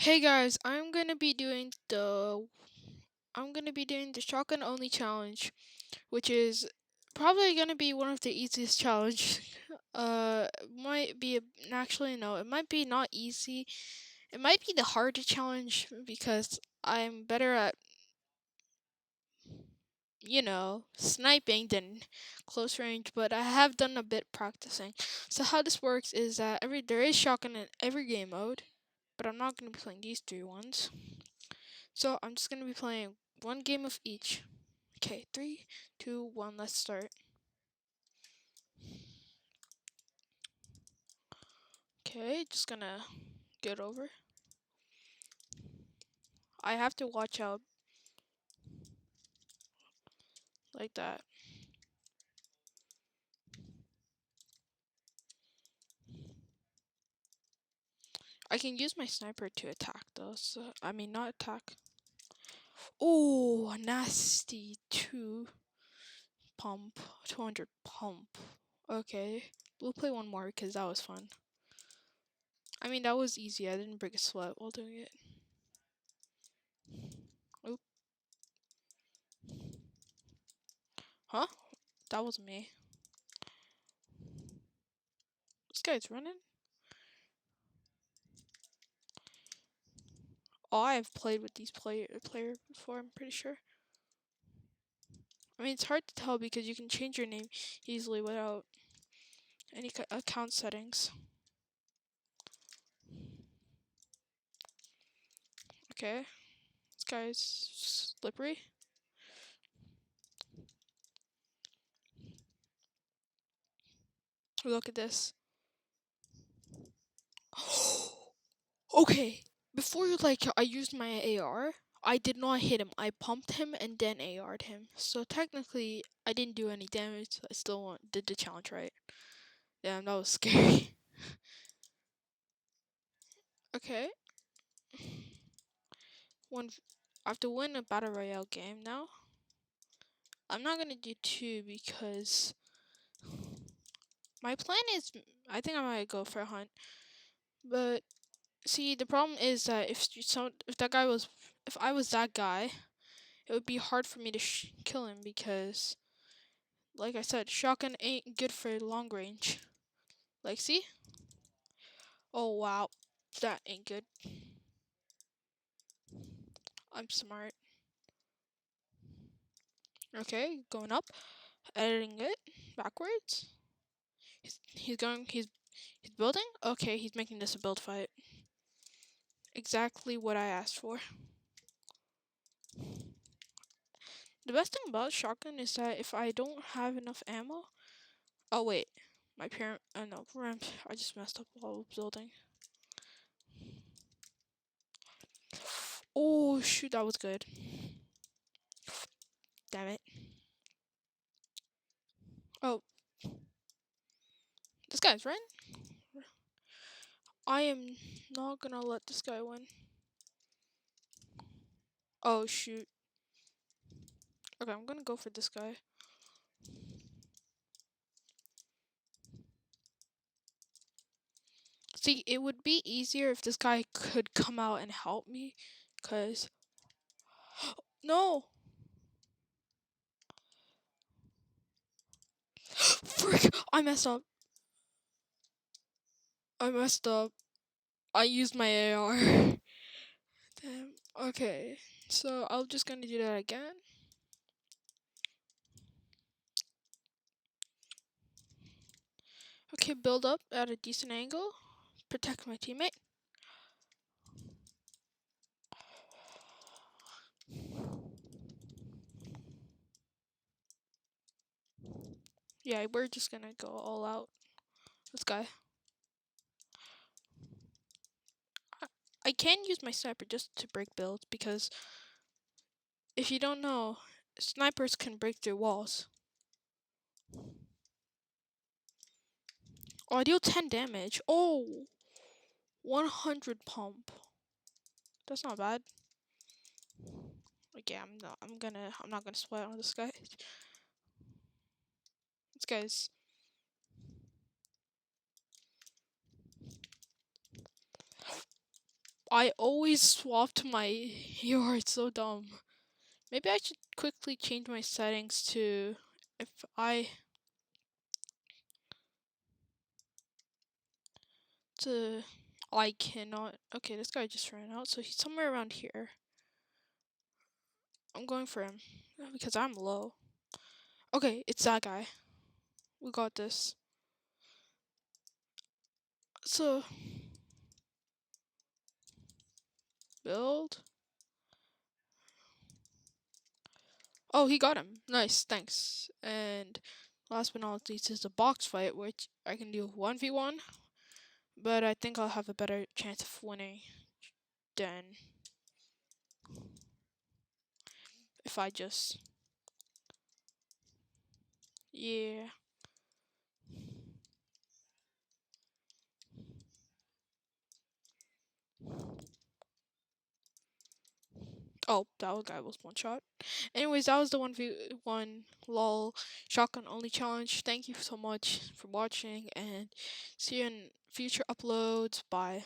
Hey guys, I'm gonna be doing the shotgun only challenge, which is probably gonna be one of the easiest challenge. Might be actually no, it might be not easy. It might be the hardest challenge because I'm better at sniping than close range, but I have done a bit practicing. So how this works is that there is shotgun in every game mode, but I'm not gonna be playing these three ones. So I'm just gonna be playing one game of each. Okay, three, two, one, let's start. Okay, just gonna get over. I have to watch out like that. I can use my sniper to attack though, so I mean not attack. Oh, nasty 200 pump. Okay, we'll play one more because that was fun. I mean that was easy. I didn't break a sweat while doing it. Oop. Huh? That was me. This guy's running. Oh, I've played with these player before. I'm pretty sure. I mean, it's hard to tell because you can change your name easily without any account settings. Okay, this guy's slippery. Look at this. Okay, before I used my AR, I did not hit him. I pumped him and then AR'd him. So technically, I didn't do any damage. I still did the challenge right. Damn, that was scary. Okay, one. I have to win a battle royale game now. I'm not gonna do two because my plan is I think I might go for a hunt. But see, the problem is that if I was that guy, it would be hard for me to kill him because, like I said, shotgun ain't good for long range. Like, see? Oh wow, that ain't good. I'm smart. Okay, going up, editing it backwards. He's building. Okay, he's making this a build fight. Exactly what I asked for. The best thing about shotgun is that if I don't have enough ammo. Oh wait, my parent. Oh no, ramp. I just messed up while building. Oh shoot, that was good. Damn it. Oh, this guy's right. I am not gonna let this guy win. Oh shoot. Okay, I'm gonna go for this guy. See, it would be easier if this guy could come out and help me, cause no. Frick! I messed up. I messed up. I used my AR. Damn. Okay, so I'm just gonna do that again. Okay, build up at a decent angle. Protect my teammate. Yeah, we're just gonna go all out. This guy. I can use my sniper just to break builds because if you don't know, snipers can break through walls. Oh, I deal 10 damage. Oh, 100 pump. That's not bad. Like, yeah, I'm not gonna sweat on this guy. This guy's. I always swapped my hero. It's so dumb. Maybe I should quickly change my settings to if I to I cannot. Okay, this guy just ran out, so he's somewhere around here. I'm going for him because I'm low. Okay, it's that guy. We got this. So build. Oh, he got him. Nice, thanks. And last but not least is the box fight, which I can do 1v1, but I think I'll have a better chance of winning than if I just yeah. Oh, that guy was one shot. Anyways, that was the 1v1 lol shotgun only challenge. Thank you so much for watching and see you in future uploads. Bye.